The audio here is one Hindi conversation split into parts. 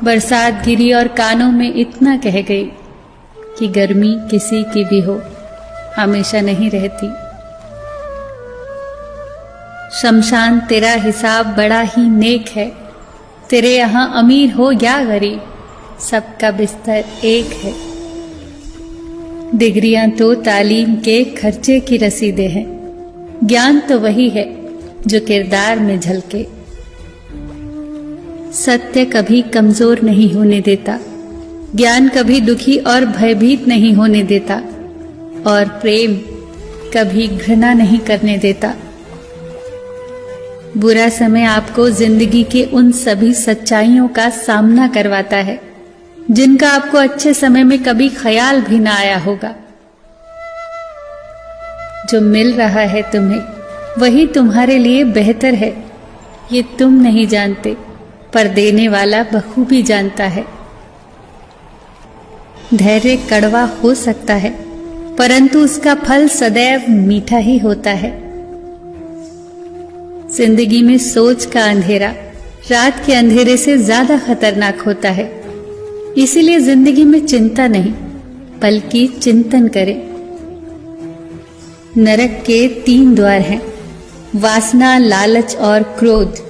बरसात गिरी और कानों में इतना कह गई कि गर्मी किसी की भी हो, हमेशा नहीं रहती। शमशान तेरा हिसाब बड़ा ही नेक है, तेरे यहां अमीर हो या गरीब, सबका बिस्तर एक है। डिग्रियां तो तालीम के खर्चे की रसीदें हैं, ज्ञान तो वही है जो किरदार में झलके। सत्य कभी कमजोर नहीं होने देता, ज्ञान कभी दुखी और भयभीत नहीं होने देता, और प्रेम कभी घृणा नहीं करने देता। बुरा समय आपको जिंदगी के उन सभी सच्चाइयों का सामना करवाता है जिनका आपको अच्छे समय में कभी ख्याल भी ना आया होगा। जो मिल रहा है तुम्हें वही तुम्हारे लिए बेहतर है, ये तुम नहीं जानते, पर देने वाला बखूबी जानता है। धैर्य कड़वा हो सकता है, परंतु उसका फल सदैव मीठा ही होता है। जिंदगी में सोच का अंधेरा रात के अंधेरे से ज्यादा खतरनाक होता है, इसीलिए जिंदगी में चिंता नहीं बल्कि चिंतन करें। नरक के 3 द्वार हैं, वासना, लालच और क्रोध।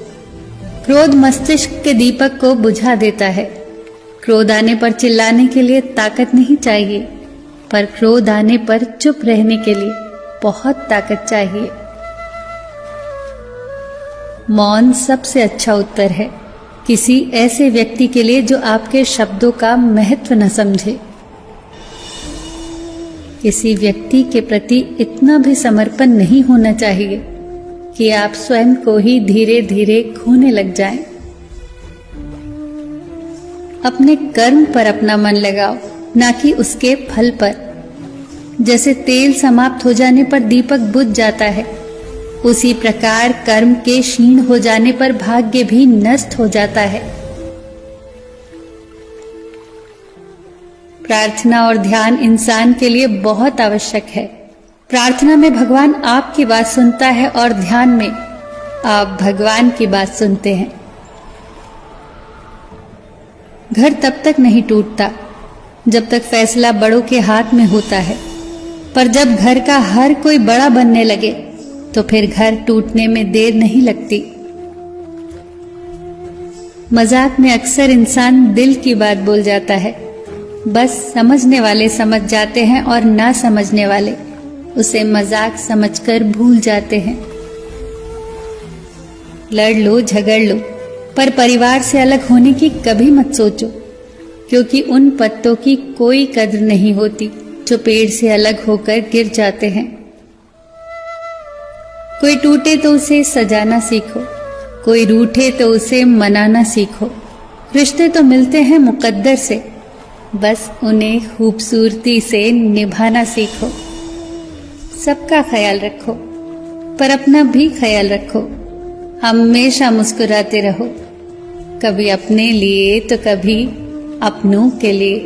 क्रोध मस्तिष्क के दीपक को बुझा देता है। क्रोध आने पर चिल्लाने के लिए ताकत नहीं चाहिए, पर क्रोध आने पर चुप रहने के लिए बहुत ताकत चाहिए। मौन सबसे अच्छा उत्तर है किसी ऐसे व्यक्ति के लिए जो आपके शब्दों का महत्व न समझे। किसी व्यक्ति के प्रति इतना भी समर्पण नहीं होना चाहिए कि आप स्वयं को ही धीरे धीरे खोने लग जाएं। अपने कर्म पर अपना मन लगाओ, ना कि उसके फल पर। जैसे तेल समाप्त हो जाने पर दीपक बुझ जाता है, उसी प्रकार कर्म के क्षीण हो जाने पर भाग्य भी नष्ट हो जाता है। प्रार्थना और ध्यान इंसान के लिए बहुत आवश्यक है। प्रार्थना में भगवान आपकी बात सुनता है और ध्यान में आप भगवान की बात सुनते हैं। घर तब तक नहीं टूटता जब तक फैसला बड़ों के हाथ में होता है, पर जब घर का हर कोई बड़ा बनने लगे तो फिर घर टूटने में देर नहीं लगती। मजाक में अक्सर इंसान दिल की बात बोल जाता है, बस समझने वाले समझ जाते हैं और ना समझने वाले उसे मजाक समझकर भूल जाते हैं। लड़ लो, झगड़ लो, पर परिवार से अलग होने की कभी मत सोचो, क्योंकि उन पत्तों की कोई कद्र नहीं होती जो पेड़ से अलग होकर गिर जाते हैं। कोई टूटे तो उसे सजाना सीखो, कोई रूठे तो उसे मनाना सीखो। रिश्ते तो मिलते हैं मुकद्दर से, बस उन्हें खूबसूरती से निभाना सीखो। सबका ख्याल रखो, पर अपना भी ख्याल रखो। हमेशा मुस्कुराते रहो, कभी अपने लिए तो कभी अपनों के लिए।